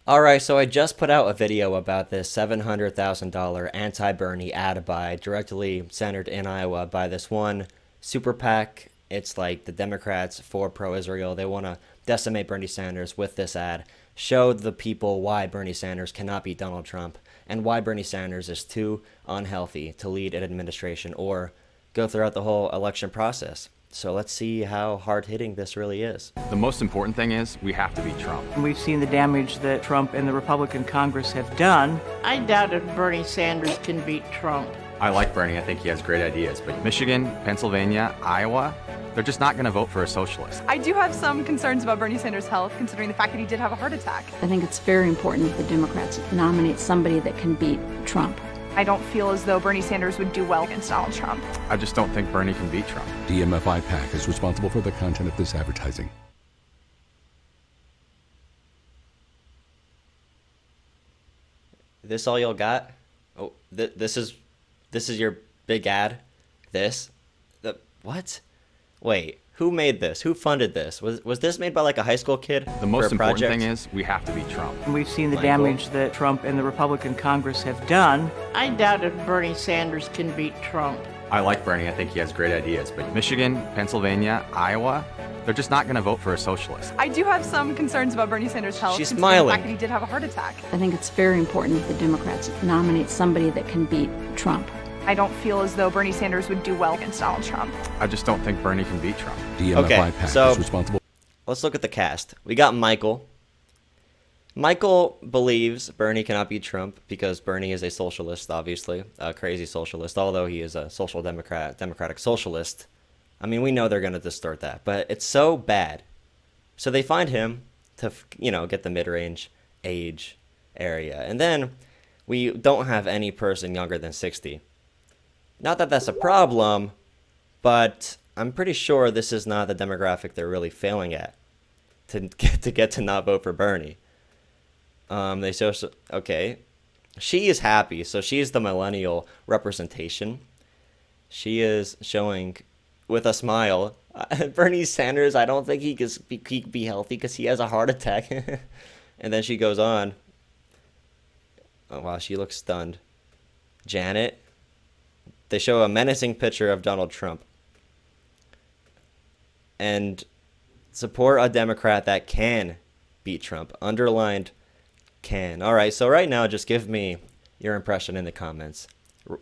All right, so I just put out a video about this $700,000 anti-Bernie ad buy directly centered in Iowa by this one super PAC. It's like the Democrats for pro-Israel. They want to decimate Bernie Sanders with this ad. Show the people why Bernie Sanders cannot beat Donald Trump and why Bernie Sanders is too unhealthy to lead an administration or go throughout the whole election process. So let's see how hard-hitting this really is. The most important thing is we have to beat Trump. We've seen the damage that Trump and the Republican Congress have done. I doubt if Bernie Sanders can beat Trump. I like Bernie. I think he has great ideas. But Michigan, Pennsylvania, Iowa, they're just not going to vote for a socialist. I do have some concerns about Bernie Sanders' health, considering the fact that he did have a heart attack. I think it's very important that the Democrats nominate somebody that can beat Trump. I don't feel as though Bernie Sanders would do well against Donald Trump. I just don't think Bernie can beat Trump. DMFI PAC is responsible for the content of this advertising. This all y'all got? Oh, this is your big ad? What? Wait, who made this? Who funded this? Was this made by like a high school kid? The most for a important project? thing is we have to beat Trump. We've seen the Michael? damage that Trump and the Republican Congress have done. I doubt if Bernie Sanders can beat Trump. I like Bernie. I think he has great ideas. But Michigan, Pennsylvania, Iowa, they're just not going to vote for a socialist. I do have some concerns about Bernie Sanders' health, She's considering smiling. the fact that he did have a heart attack. I think it's very important that the Democrats nominate somebody that can beat Trump. I don't feel as though Bernie Sanders would do well against Donald Trump. I just don't think Bernie can beat Trump. DMFI Okay, PAC so- is responsible. Let's look at the cast. We got Michael. Michael believes Bernie cannot beat Trump because Bernie is a socialist, obviously, a crazy socialist, although he is a social democrat, democratic socialist. I mean, we know they're going to distort that, but it's so bad. So they find him to, get the mid-range age area. And then we don't have any person younger than 60. Not that that's a problem, but I'm pretty sure this is not the demographic they're really failing at to get to not vote for Bernie. Okay, she is happy, so she's the millennial representation. She is showing with a smile. Bernie Sanders, I don't think he could be healthy because he has a heart attack. And then she goes on. Oh wow, she looks stunned. Janet. They show a menacing picture of Donald Trump. And support a Democrat that can beat Trump. Underlined can. All right, so right now, just give me your impression in the comments.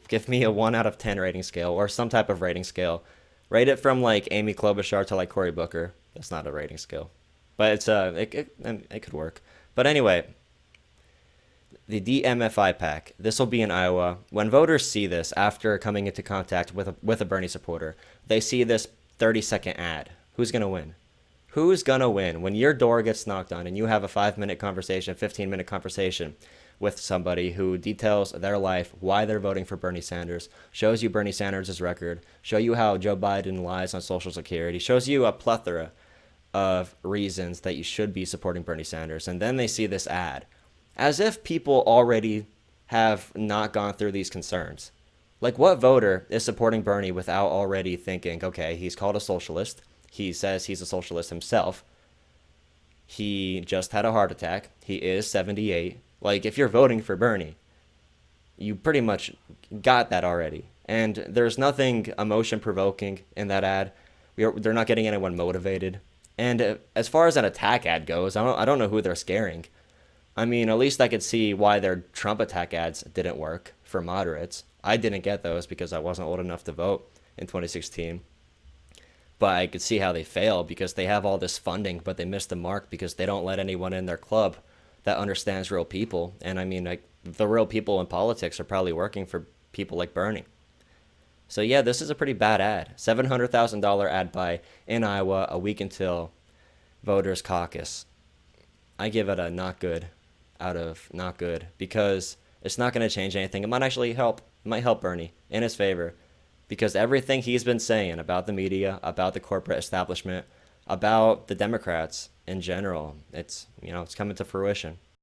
Give me a 1 out of 10 rating scale or some type of rating scale. Rate it from like Amy Klobuchar to like Cory Booker. That's not a rating scale, but it's it could work. But anyway, the DMFI PAC. This will be in Iowa. When voters see this after coming into contact with a Bernie supporter, they see this 30-second ad. Who's gonna win? Who's gonna win when your door gets knocked on and you have a 5-minute conversation, 15-minute conversation with somebody who details their life, why they're voting for Bernie Sanders, shows you Bernie Sanders' record, show you how Joe Biden lies on Social Security, shows you a plethora of reasons that you should be supporting Bernie Sanders, and then they see this ad. As if people already have not gone through these concerns. Like, what voter is supporting Bernie without already thinking, okay, he's called a socialist, he says he's a socialist himself, he just had a heart attack, he is 78. Like, if you're voting for Bernie, you pretty much got that already. And there's nothing emotion-provoking in that ad. They're not getting anyone motivated. And as far as an attack ad goes, I don't know who they're scaring. I mean, at least I could see why their Trump attack ads didn't work for moderates. I didn't get those because I wasn't old enough to vote in 2016. But I could see how they fail because they have all this funding, but they miss the mark because they don't let anyone in their club that understands real people. And I mean, like, the real people in politics are probably working for people like Bernie. So yeah, this is a pretty bad ad. $700,000 ad buy in Iowa a week until voters caucus. I give it a not good out of not good because it's not going to change anything. It might actually help. It might help Bernie in his favor because everything he's been saying about the media, about the corporate establishment, about the Democrats in general, it's coming to fruition.